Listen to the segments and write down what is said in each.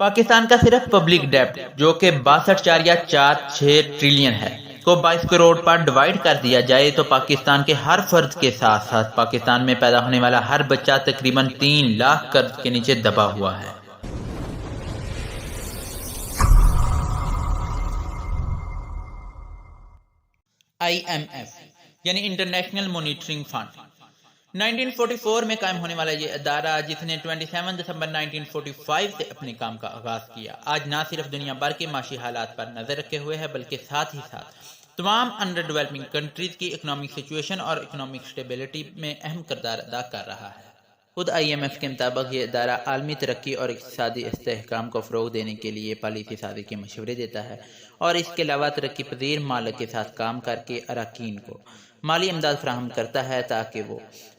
پاکستان کا صرف public debt جو کہ 62.46 ٹریلین ہے کو 22 کروڑ پر ڈیوائیڈ کر دیا جائے تو پاکستان کے ہر فرد کے ساتھ ساتھ پاکستان میں پیدا ہونے والا ہر بچہ تقریباً 3 لاکھ قرض کے نیچے دبا ہوا ہے۔ IMF یعنی انٹرنیشنل مانیٹرنگ فنڈ 1944 میں قائم ہونے والا یہ ادارہ جس نے 27 دسمبر 1945 سے اپنے کام کا آغاز کیا، آج نہ صرف دنیا بھر کے معاشی حالات پر نظر رکھے ہوئے ہے بلکہ ساتھ ہی ساتھ تمام انڈر ڈیولپنگ کنٹریز کی اکنامک سچویشن اور اکنامک سٹیبلٹی میں اہم کردار ادا کر رہا ہے۔ خود IMF کے مطابق یہ ادارہ عالمی ترقی اور اقتصادی استحکام کو فروغ دینے کے لیے پالیسی سازی کے مشورے دیتا ہے اور اس کے علاوہ ترقی پذیر ممالک کے ساتھ کام کر کے اراکین کو مالی امداد فراہم کرتا ہے تاکہ وہ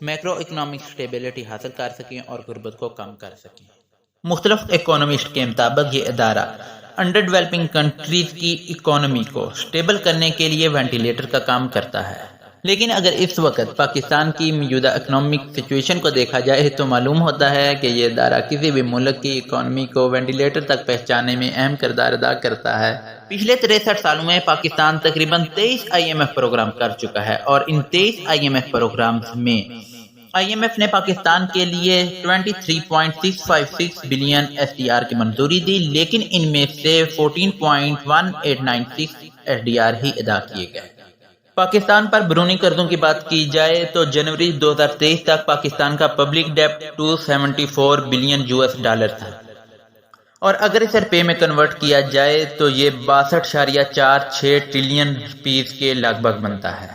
میکرو اکنامک سٹیبلٹی حاصل کر سکیں اور غربت کو کم کر سکیں۔ مختلف اکانومسٹ کے مطابق یہ ادارہ انڈر ڈیولپنگ کنٹریز کی اکانومی کو سٹیبل کرنے کے لیے وینٹیلیٹر کا کام کرتا ہے، لیکن اگر اس وقت پاکستان کی موجودہ اکنامک سچویشن کو دیکھا جائے تو معلوم ہوتا ہے کہ یہ ادارہ کسی بھی ملک کی اکانومی کو وینٹیلیٹر تک پہنچانے میں اہم کردار ادا کرتا ہے۔ پچھلے 63 سالوں میں پاکستان تقریباً 23 IMF پروگرام کر چکا ہے اور ان 23 IMF پروگرامز میں IMF نے پاکستان کے لیے 23.656 بلین SDR کی منظوری دی، لیکن ان میں سے 14.1896 SDR ہی ادا کیے گئے۔ پاکستان پر بیرونی قرضوں کی بات کی جائے تو جنوری 2023 تک پاکستان کا پبلک ڈیٹ 274 بلین US تھا، اور اگر اسے روپے میں کنورٹ کیا جائے تو یہ 62.46 ٹریلین روپیز کے لگ بھگ بنتا ہے،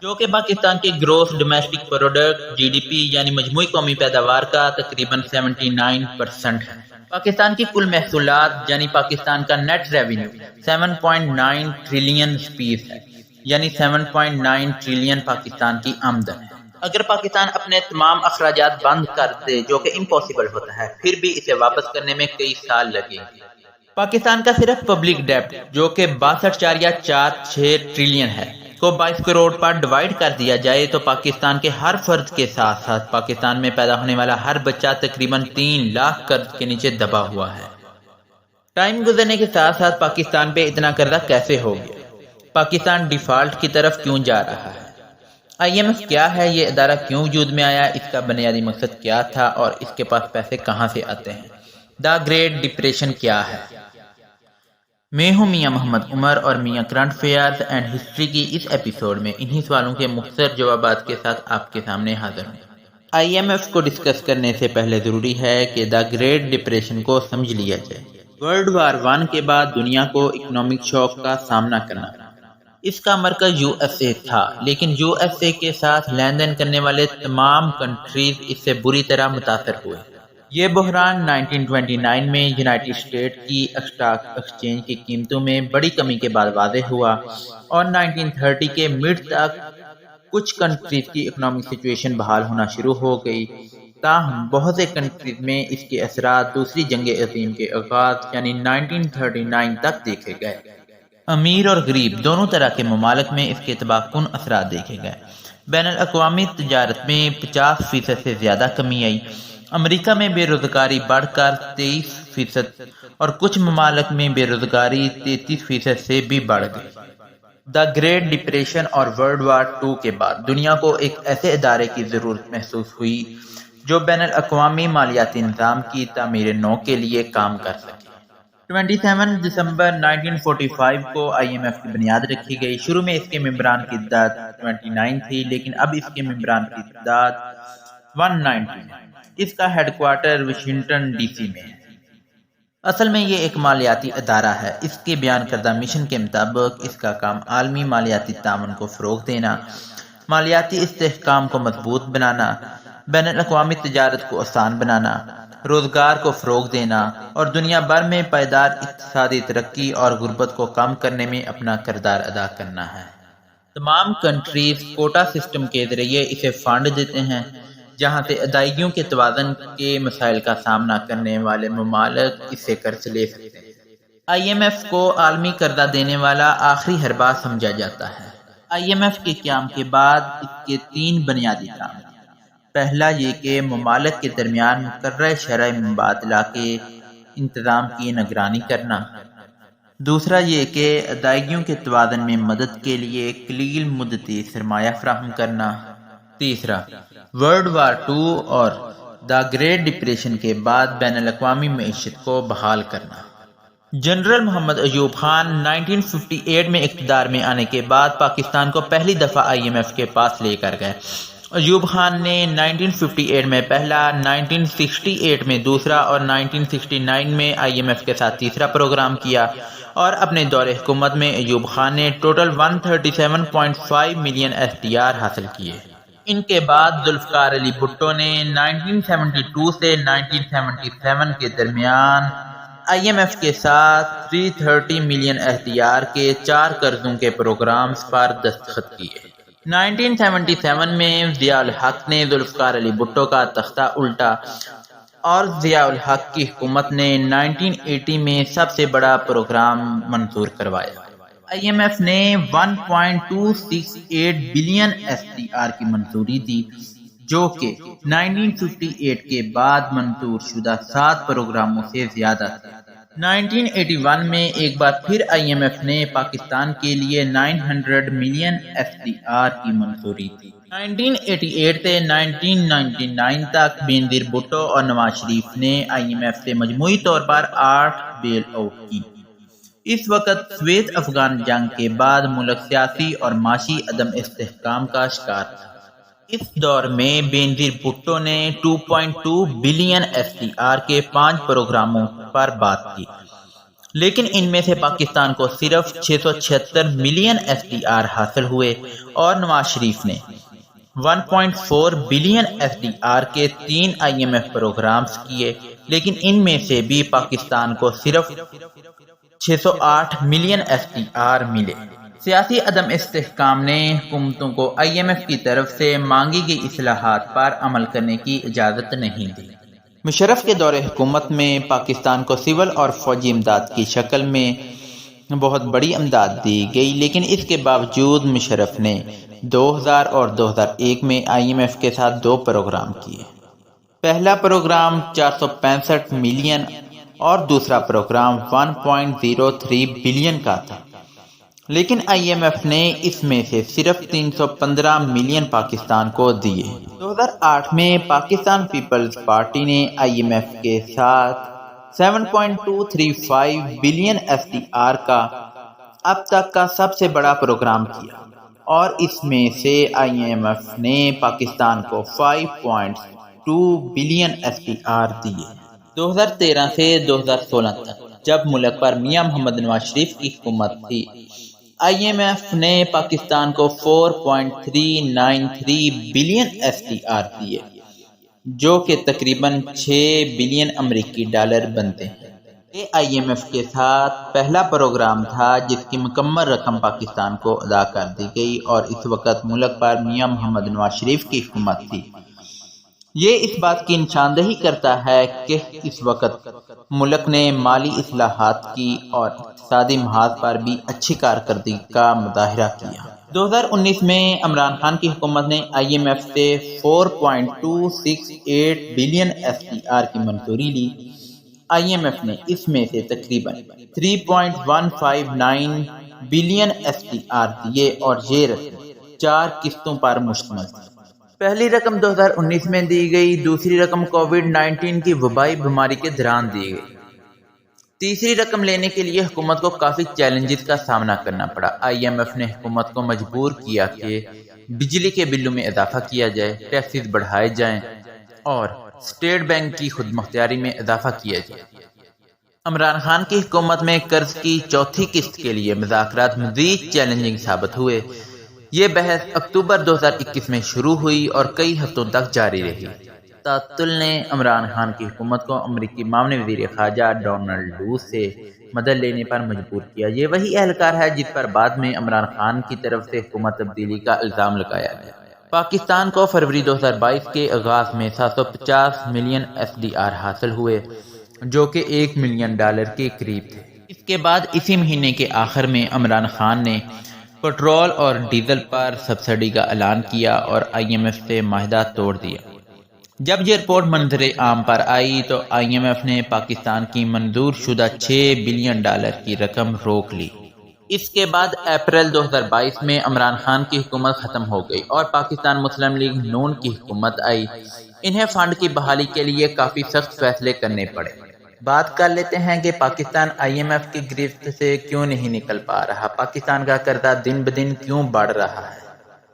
جو کہ پاکستان کے گروس ڈومیسٹک پروڈکٹ GDP یعنی مجموعی قومی پیداوار کا تقریباً 79% ہے۔ پاکستان کی کل محصولات یعنی پاکستان کا نیٹ ریونیو 7.9 ٹریلین روپیز ہے، یعنی 7.9 ٹریلین پاکستان کی آمدن ہے۔ اگر پاکستان اپنے تمام اخراجات بند کر دے، جو کہ امپاسبل ہوتا ہے، پھر بھی اسے واپس کرنے میں کئی سال لگیں گے۔ پاکستان کا صرف پبلک ڈیٹ جو کہ 62.46 ٹریلین ہے کو 22 کروڑ پر ڈیوائیڈ کر دیا جائے تو پاکستان کے ہر فرد کے ساتھ ساتھ پاکستان میں پیدا ہونے والا ہر بچہ تقریباً 3 لاکھ قرض کے نیچے دبا ہوا ہے۔ ٹائم گزرنے کے ساتھ ساتھ پاکستان پہ اتنا قرضہ کیسے ہو گیا؟ پاکستان ڈیفالٹ کی طرف کیوں جا رہا ہے؟ IMF کیا ہے؟ یہ ادارہ کیوں وجود میں آیا؟ اس کا بنیادی مقصد کیا تھا اور اس کے پاس پیسے کہاں سے آتے ہیں؟ دا گریٹ ڈپریشن کیا ہے؟ میں ہوں میاں محمد عمر اور میاں کرنٹ افیئرز اینڈ ہسٹری کی اس ایپیسوڈ میں انہی سوالوں کے مختصر جوابات کے ساتھ آپ کے سامنے حاضر ہوں۔ IMF کو ڈسکس کرنے سے پہلے ضروری ہے کہ دا گریٹ ڈپریشن کو سمجھ لیا جائے۔ ورلڈ وار 1 کے بعد دنیا کو اکنامک شوک کا سامنا کرنا پڑا۔ اس کا مرکز USA تھا، لیکن USA کے ساتھ لین دین کرنے والے تمام کنٹریز اس سے بری طرح متاثر ہوئے۔ یہ بحران 1929 میں یونائٹڈ اسٹیٹ کی اسٹاک ایکسچینج کی قیمتوں میں بڑی کمی کے بعد واضح ہوا اور 1930 کے مڈ تک کچھ کنٹریز کی اکنامک سچویشن بحال ہونا شروع ہو گئی، تاہم بہت سے کنٹریز میں اس کے اثرات دوسری جنگ عظیم کے آغاز یعنی 1939 تک دیکھے گئے۔ امیر اور غریب دونوں طرح کے ممالک میں اس کے تباہ کن اثرات دیکھے گئے۔ بین الاقوامی تجارت میں 50% سے زیادہ کمی آئی، امریکہ میں بے روزگاری بڑھ کر 23% اور کچھ ممالک میں بے روزگاری 33% سے بھی بڑھ گئی۔ دا گریٹ ڈپریشن اور ورلڈ وار 2 کے بعد دنیا کو ایک ایسے ادارے کی ضرورت محسوس ہوئی جو بین الاقوامی مالیاتی نظام کی تعمیر نو کے لیے کام کر سکے۔ 27 دسمبر 1945 کو IMF کی بنیاد رکھی گئی۔ شروع میں اس کے ممبران کی تعداد 29 تھی، لیکن اب اس کے ممبران کی تعداد 190 ہے۔ اس کا ہیڈ کوارٹر واشنگٹن DC میں ہے۔ اصل میں یہ ایک مالیاتی ادارہ ہے۔ اس کے بیان کردہ مشن کے مطابق اس کا کام عالمی مالیاتی تعاون کو فروغ دینا، مالیاتی استحکام کو مضبوط بنانا، بین الاقوامی تجارت کو آسان بنانا، روزگار کو فروغ دینا اور دنیا بھر میں پائیدار اقتصادی ترقی اور غربت کو کم کرنے میں اپنا کردار ادا کرنا ہے۔ تمام کنٹریز کوٹا سسٹم کے ذریعے اسے فنڈ دیتے ہیں، جہاں سے ادائیگیوں کے توازن کے مسائل کا سامنا کرنے والے ممالک اس سے قرض لے سکتے ہیں۔ IMF کو عالمی قرضہ دینے والا آخری حربہ سمجھا جاتا ہے۔ IMF کے قیام کے بعد اس کے 3 بنیادی کام پہلا یہ کہ ممالک کے درمیان مقررہ شرح مبادلہ کے انتظام کی نگرانی کرنا۔ دوسرا یہ کہ ادائیگیوں کے توازن میں مدد کے لیے قلیل مدتی سرمایہ فراہم کرنا۔ تیسرا، ورلڈ وار II اور دا گریٹ ڈپریشن کے بعد بین الاقوامی معیشت کو بحال کرنا۔ جنرل محمد ایوب خان 1958 میں اقتدار میں آنے کے بعد پاکستان کو پہلی دفعہ IMF کے پاس لے کر گئے۔ ایوب خان نے 1958 میں پہلا، 1968 میں دوسرا اور 1969 میں IMF کے ساتھ تیسرا پروگرام کیا، اور اپنے دور حکومت میں ایوب خان نے ٹوٹل 137.5 ملین SDR حاصل کیے۔ ان کے بعد ذوالفقار علی بھٹو نے 1972 سے 1977 کے درمیان IMF کے ساتھ 330 ملین SDR کے 4 قرضوں کے پروگرامز پر دستخط کیے۔ 1977 میں ضیاء الحق نے ذوالفقار علی بھٹو کا تختہ الٹا، اور ضیاء الحق کی حکومت نے 1980 میں سب سے بڑا پروگرام منظور کروایا۔ IMF نے 1.268 بلین SDR کی منظوری دی، جو کہ 1958 کے بعد منظور شدہ 7 پروگراموں سے زیادہ تھی۔ 1981 میں ایک بار پھر IMF نے پاکستان کے لیے 900 ملین SDR کی منظوری دی۔ 1988 سے 1999 تک بینظیر بھٹو اور نواز شریف نے IMF سے مجموعی طور پر 8 بیل آؤٹ کی۔ اس وقت سویت افغان جنگ کے بعد ملک سیاسی اور معاشی عدم استحکام کا شکار تھا۔ اس دور میں بینظیر بھٹو نے 2.2 بلین SDR کے 5 پروگراموں پر بات کی، لیکن ان میں سے پاکستان کو صرف 676 ملین SDR حاصل ہوئے، اور نواز شریف نے 1.4 بلین SDR کے 3 IMF پروگرامز کیے، لیکن ان میں سے بھی پاکستان کو صرف 608 ملین SDR ملے۔ سیاسی عدم استحکام نے حکومتوں کو IMF کی طرف سے مانگی گئی اصلاحات پر عمل کرنے کی اجازت نہیں دی۔ مشرف کے دور حکومت میں پاکستان کو سول اور فوجی امداد کی شکل میں بہت بڑی امداد دی گئی، لیکن اس کے باوجود مشرف نے 2000 اور 2001 میں IMF کے ساتھ 2 پروگرام کیے۔ پہلا پروگرام 465 ملین اور دوسرا پروگرام 1.03 بلین کا تھا، لیکن IMF نے اس میں سے صرف 315 ملین پاکستان کو دیے۔ 2008 میں پاکستان پیپلز پارٹی نے IMF کے ساتھ 7.235 بلین SDR کا اب تک کا سب سے بڑا پروگرام کیا، اور اس میں سے IMF نے پاکستان کو 5.2 بلین SDR دیے۔ 2013 سے 2016 تک جب ملک پر میاں محمد نواز شریف کی حکومت تھی، IMF نے پاکستان کو 4.393 بلین SDR دیے، جو کہ تقریباً 6 بلین امریکی ڈالر بنتے ہیں۔ یہ IMF کے ساتھ پہلا پروگرام تھا جس کی مکمل رقم پاکستان کو ادا کر دی گئی، اور اس وقت ملک پر میاں محمد نواز شریف کی حکومت تھی۔ یہ اس بات کی نشاندہی کرتا ہے کہ اس وقت ملک نے مالی اصلاحات کی اور اقتصادی محاذ پر بھی اچھی کارکردگی کا مظاہرہ کیا۔ 2019 میں عمران خان کی حکومت نے IMF سے 4.268 بلین SDR کی منظوری لی۔ IMF نے اس میں سے تقریباً 3.159 بلین SDR دیے، اور یہ رقم 4 قسطوں پر مشتمل تھی۔ پہلی رقم 2019 میں دی گئی، دوسری رقم کووڈ-19 کی وبائی بیماری کے دوران دی گئی، تیسری رقم لینے کے لیے حکومت کو کافی چیلنجز کا سامنا کرنا پڑا۔ IMF نے حکومت کو مجبور کیا کہ بجلی کے بلوں میں اضافہ کیا جائے، ٹیکسز بڑھائے جائیں، اور اسٹیٹ بینک کی خود مختاری میں اضافہ کیا جائے۔ عمران خان کی حکومت میں قرض کی چوتھی قسط کے لیے مذاکرات مزید چیلنجنگ ثابت ہوئے۔ یہ بحث اکتوبر 2021 میں شروع ہوئی اور کئی ہفتوں تک جاری رہی۔ تعطل نے عمران خان کی حکومت کو امریکی معاون وزیر خارجہ ڈونلڈ لو سے مدد لینے پر مجبور کیا۔ یہ وہی اہلکار ہے جس پر بعد میں عمران خان کی طرف سے حکومت تبدیلی کا الزام لگایا گیا۔ پاکستان کو فروری 2022 کے آغاز میں 750 ملین SDR حاصل ہوئے، جو کہ $1 ملین کے قریب تھے۔ اس کے بعد اسی مہینے کے آخر میں عمران خان نے پٹرول اور ڈیزل پر سبسڈی کا اعلان کیا اور IMF سے معاہدہ توڑ دیا، جب یہ رپورٹ منظر عام پر آئی تو IMF نے پاکستان کی منظور شدہ $6 بلین کی رقم روک لی۔ اس کے بعد اپریل 2022 میں عمران خان کی حکومت ختم ہو گئی اور پاکستان مسلم لیگ نون کی حکومت آئی۔ انہیں فنڈ کی بحالی کے لیے کافی سخت فیصلے کرنے پڑے۔ بات کر لیتے ہیں کہ پاکستان IMF کی گرفت سے کیوں نہیں نکل پا رہا، پاکستان کا قرضہ دن بدن کیوں بڑھ رہا ہے۔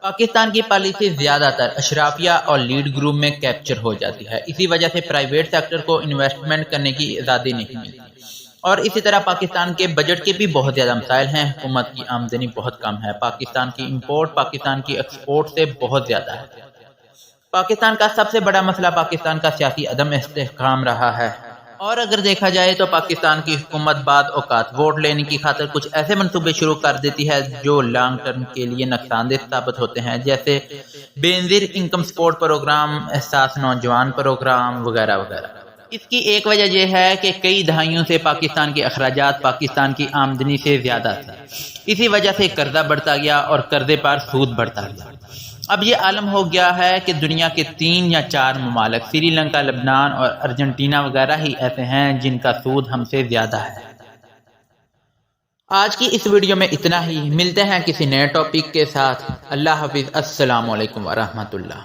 پاکستان کی پالیسی زیادہ تر اشرافیہ اور لیڈ گروپ میں کیپچر ہو جاتی ہے، اسی وجہ سے پرائیویٹ سیکٹر کو انویسٹمنٹ کرنے کی آزادی نہیں ملتی، اور اسی طرح پاکستان کے بجٹ کے بھی بہت زیادہ مسائل ہیں۔ حکومت کی آمدنی بہت کم ہے، پاکستان کی امپورٹ پاکستان کی ایکسپورٹ سے بہت زیادہ ہے۔ پاکستان کا سب سے بڑا مسئلہ پاکستان کا سیاسی عدم استحکام رہا ہے، اور اگر دیکھا جائے تو پاکستان کی حکومت بعض اوقات ووٹ لینے کی خاطر کچھ ایسے منصوبے شروع کر دیتی ہے جو لانگ ٹرم کے لیے نقصان دہ ثابت ہوتے ہیں، جیسے بے نظیر انکم سپورٹ پروگرام، احساس نوجوان پروگرام وغیرہ وغیرہ۔ اس کی ایک وجہ یہ ہے کہ کئی دہائیوں سے پاکستان کے اخراجات پاکستان کی آمدنی سے زیادہ تھے، اسی وجہ سے قرضہ بڑھتا گیا اور قرضے پر سود بڑھتا گیا۔ اب یہ عالم ہو گیا ہے کہ دنیا کے 3 یا 4 ممالک سری لنکا، لبنان اور ارجنٹینا وغیرہ ہی ایسے ہیں جن کا سود ہم سے زیادہ ہے۔ آج کی اس ویڈیو میں اتنا ہی، ملتے ہیں کسی نئے ٹاپک کے ساتھ۔ اللہ حافظ، السلام علیکم ورحمۃ اللہ۔